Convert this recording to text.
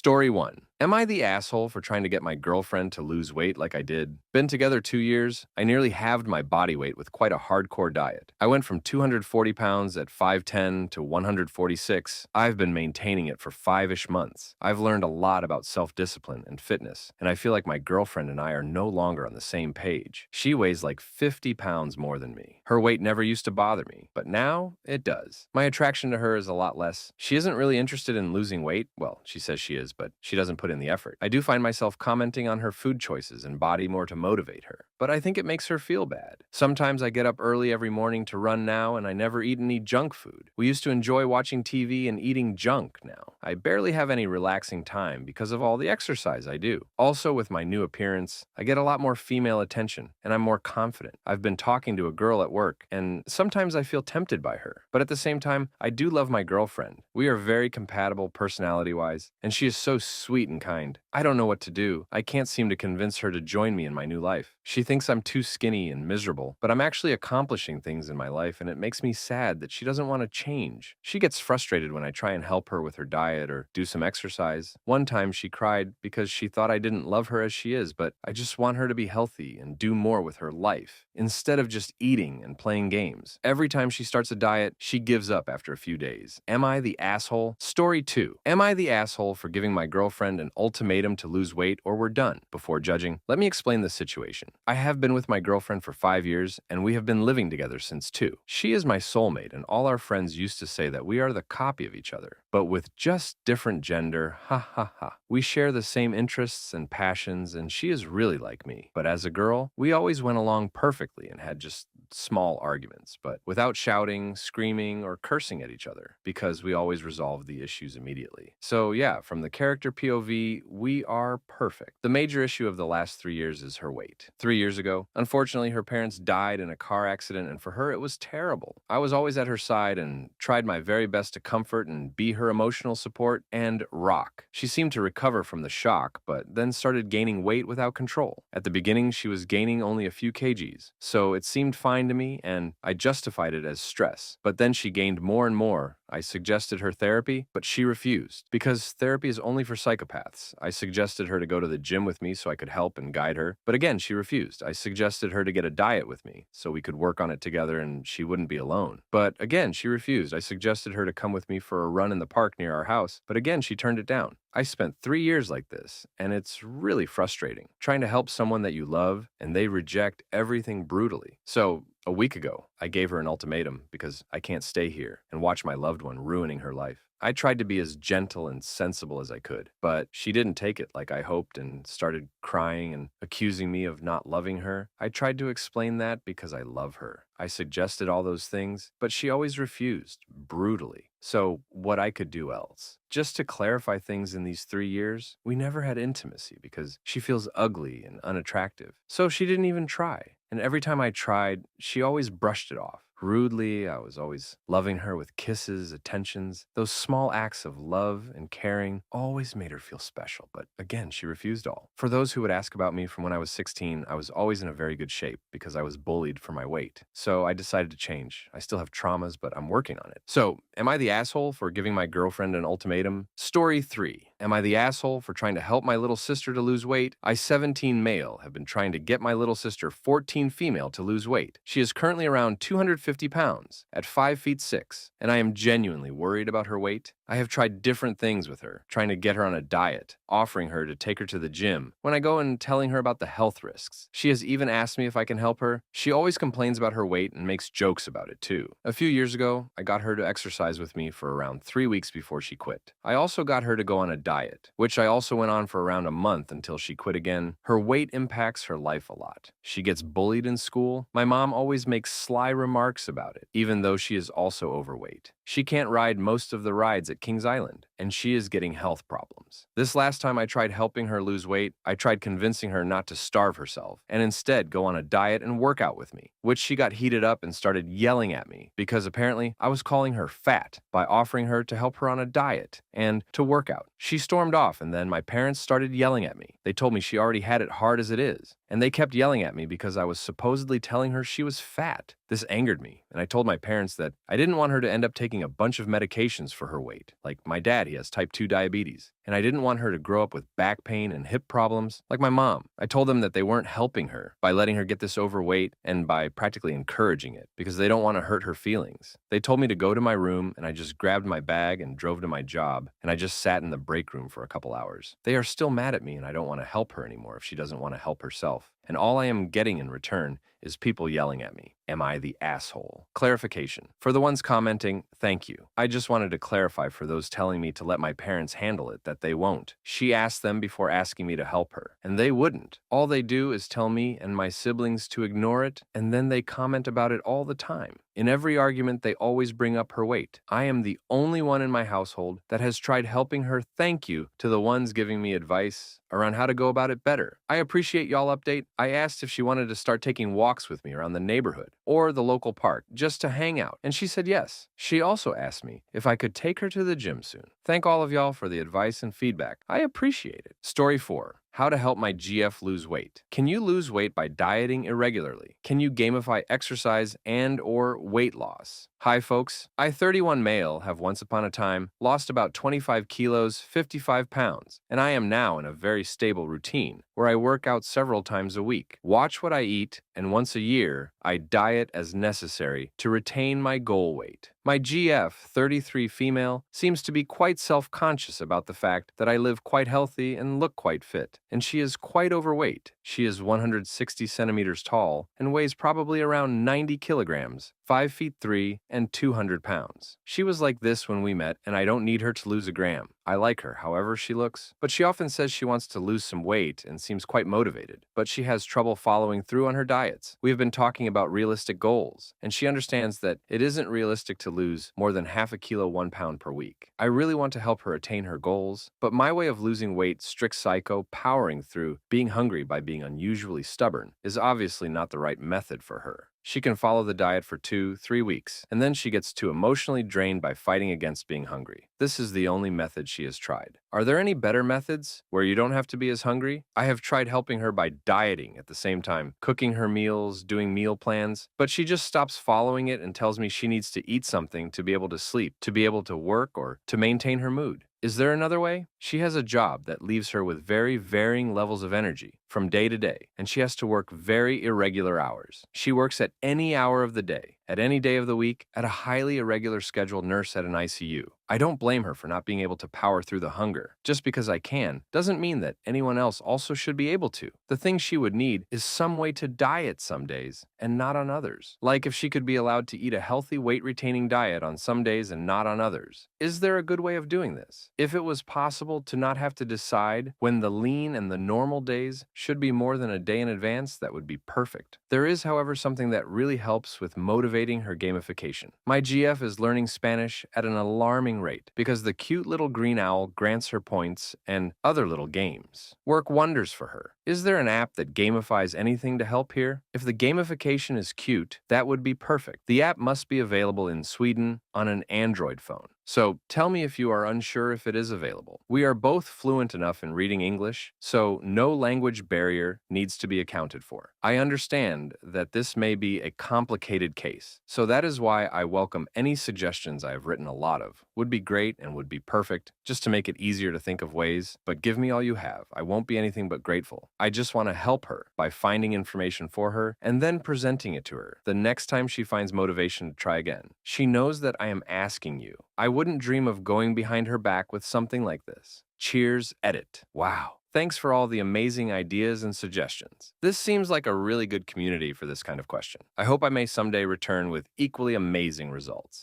Story 1. Am I the asshole for trying to get my girlfriend to lose weight like I did? Been together 2 years. I nearly halved my body weight with quite a hardcore diet. I went from 240 pounds at 5'10 to 146. I've been maintaining it for 5-ish months. I've learned a lot about self-discipline and fitness, and I feel like my girlfriend and I are no longer on the same page. She weighs like 50 pounds more than me. Her weight never used to bother me, but now it does. My attraction to her is a lot less. She isn't really interested in losing weight. Well, she says she is, but she doesn't put in the effort. I do find myself commenting on her food choices and body more to motivate her, but I think it makes her feel bad. Sometimes I get up early every morning to run now, and I never eat any junk food. We used to enjoy watching TV and eating junk now. I barely have any relaxing time because of all the exercise I do. Also, with my new appearance, I get a lot more female attention, and I'm more confident. I've been talking to a girl at work, and sometimes I feel tempted by her. But at the same time, I do love my girlfriend. We are very compatible personality-wise, and she is so sweet and kind. I don't know what to do. I can't seem to convince her to join me in my new life. She thinks I'm too skinny and miserable, but I'm actually accomplishing things in my life, and it makes me sad that she doesn't want to change. She gets frustrated when I try and help her with her diet or do some exercise. One time she cried because she thought I didn't love her as she is, but I just want her to be healthy and do more with her life, instead of just eating and playing games. Every time she starts a diet, she gives up after a few days. Am I the asshole? Story 2. Am I the asshole for giving my girlfriend an ultimatum to lose weight or we're done? Before judging, let me explain the situation. I have been with my girlfriend for 5 years, and we have been living together since 2. She is my soulmate, and all our friends used to say that we are the copy of each other, but with just different gender, ha ha ha. We share the same interests and passions, and she is really like me. But as a girl, we always went along perfectly and had just small arguments, but without shouting, screaming, or cursing at each other, because we always resolved the issues immediately. So yeah, from the character POV, we are perfect. The major issue of the last 3 years is her weight. 3 years ago, unfortunately, her parents died in a car accident, and for her, it was terrible. I was always at her side and tried my very best to comfort and be her emotional support and rock. She seemed to recover from the shock, but then started gaining weight without control. At the beginning, she was gaining only a few kgs, so it seemed fine to me, and I justified it as stress. But then she gained more and more. I suggested her therapy, but she refused. Because therapy is only for psychopaths. I suggested her to go to the gym with me so I could help and guide her, but again, she refused. I suggested her to get a diet with me so we could work on it together and she wouldn't be alone. But again, she refused. I suggested her to come with me for a run in the park near our house, but again, she turned it down. I spent 3 years like this, and it's really frustrating, trying to help someone that you love, and they reject everything brutally. So, a week ago, I gave her an ultimatum because I can't stay here and watch my loved one ruining her life. I tried to be as gentle and sensible as I could, but she didn't take it like I hoped and started crying and accusing me of not loving her. I tried to explain that because I love her. I suggested all those things, but she always refused, brutally. So, what I could do else? Just to clarify things in these 3 years, we never had intimacy because she feels ugly and unattractive. So she didn't even try. And every time I tried, she always brushed it off. Rudely, I was always loving her with kisses, attentions. Those small acts of love and caring always made her feel special, but again, she refused all. For those who would ask about me from when I was 16, I was always in a very good shape because I was bullied for my weight. So I decided to change. I still have traumas, but I'm working on it. So, am I the asshole for giving my girlfriend an ultimatum? Story 3. Am I the asshole for trying to help my little sister to lose weight? I, 17 male, have been trying to get my little sister, 14 female, to lose weight. She is currently around 250 pounds at 5 feet 6, and I am genuinely worried about her weight. I have tried different things with her, trying to get her on a diet, offering her to take her to the gym, when I go and telling her about the health risks. She has even asked me if I can help her. She always complains about her weight and makes jokes about it too. A few years ago, I got her to exercise with me for around 3 weeks before she quit. I also got her to go on a diet, which I also went on for around a month until she quit again. Her weight impacts her life a lot. She gets bullied in school. My mom always makes sly remarks about it, even though she is also overweight. She can't ride most of the rides at Kings Island, and she is getting health problems. This last time I tried helping her lose weight, I tried convincing her not to starve herself, and instead go on a diet and work out with me, which she got heated up and started yelling at me because apparently I was calling her fat by offering her to help her on a diet and to work out. She stormed off, and then my parents started yelling at me. They told me she already had it hard as it is, and they kept yelling at me because I was supposedly telling her she was fat. This angered me, and I told my parents that I didn't want her to end up taking taking a bunch of medications for her weight. Like my dad, he has type 2 diabetes, and I didn't want her to grow up with back pain and hip problems like my mom. I told them that they weren't helping her by letting her get this overweight and by practically encouraging it because they don't want to hurt her feelings. They told me to go to my room, and I just grabbed my bag and drove to my job, and I just sat in the break room for a couple hours. They are still mad at me, and I don't want to help her anymore if she doesn't want to help herself. And all I am getting in return is people yelling at me. Am I the asshole? Clarification. For the ones commenting, thank you. I just wanted to clarify for those telling me to let my parents handle it that they won't. She asked them before asking me to help her, and they wouldn't. All they do is tell me and my siblings to ignore it, and then they comment about it all the time. In every argument, they always bring up her weight. I am the only one in my household that has tried helping her. Thank you to the ones giving me advice around how to go about it better. I appreciate y'all update. I asked if she wanted to start taking walks with me around the neighborhood or the local park just to hang out, and she said yes. She also asked me if I could take her to the gym soon. Thank all of y'all for the advice and feedback. I appreciate it. Story 4. How to help my GF lose weight. Can you lose weight by dieting irregularly? Can you gamify exercise and/or weight loss? Hi folks, I, 31 male, have once upon a time lost about 25 kilos, 55 pounds, and I am now in a very stable routine where I work out several times a week, watch what I eat, and once a year, I diet as necessary to retain my goal weight. My GF, 33 female, seems to be quite self-conscious about the fact that I live quite healthy and look quite fit, and she is quite overweight. She is 160 centimeters tall and weighs probably around 90 kilograms, 5 feet 3, and 200 pounds. She was like this when we met, and I don't need her to lose a gram. I like her however she looks, but she often says she wants to lose some weight and seems quite motivated, but she has trouble following through on her diets. We have been talking about realistic goals, and she understands that it isn't realistic to lose more than half a kilo 1 pound per week. I really want to help her attain her goals, but my way of losing weight, strict psycho, powering through being hungry by being unusually stubborn, is obviously not the right method for her. She can follow the diet for 2-3 weeks, and then she gets too emotionally drained by fighting against being hungry. This is the only method she has tried. Are there any better methods where you don't have to be as hungry? I have tried helping her by dieting at the same time, cooking her meals, doing meal plans, but she just stops following it and tells me she needs to eat something to be able to sleep, to be able to work, or to maintain her mood. Is there another way? She has a job that leaves her with very varying levels of energy from day to day, and she has to work very irregular hours. She works at any hour of the day, at any day of the week, at a highly irregular scheduled nurse at an ICU. I don't blame her for not being able to power through the hunger. Just because I can doesn't mean that anyone else also should be able to. The thing she would need is some way to diet some days and not on others. Like if she could be allowed to eat a healthy weight-retaining diet on some days and not on others. Is there a good way of doing this? If it was possible to not have to decide when the lean and the normal days should be more than a day in advance, that would be perfect. There is, however, something that really helps with motivating her gamification. My GF is learning Spanish at an alarming rate because the cute little green owl grants her points and other little games work wonders for her. Is there an app that gamifies anything to help here? If the gamification is cute, that would be perfect. The app must be available in Sweden on an Android phone. So tell me if you are unsure if it is available. We are both fluent enough in reading English, so no language barrier needs to be accounted for. I understand that this may be a complicated case, so that is why I welcome any suggestions I have written a lot of. Would be great and would be perfect, just to make it easier to think of ways, but give me all you have. I won't be anything but grateful. I just want to help her by finding information for her and then presenting it to her the next time she finds motivation to try again. She knows that I am asking you. I wouldn't dream of going behind her back with something like this. Cheers, edit. Wow. Thanks for all the amazing ideas and suggestions. This seems like a really good community for this kind of question. I hope I may someday return with equally amazing results.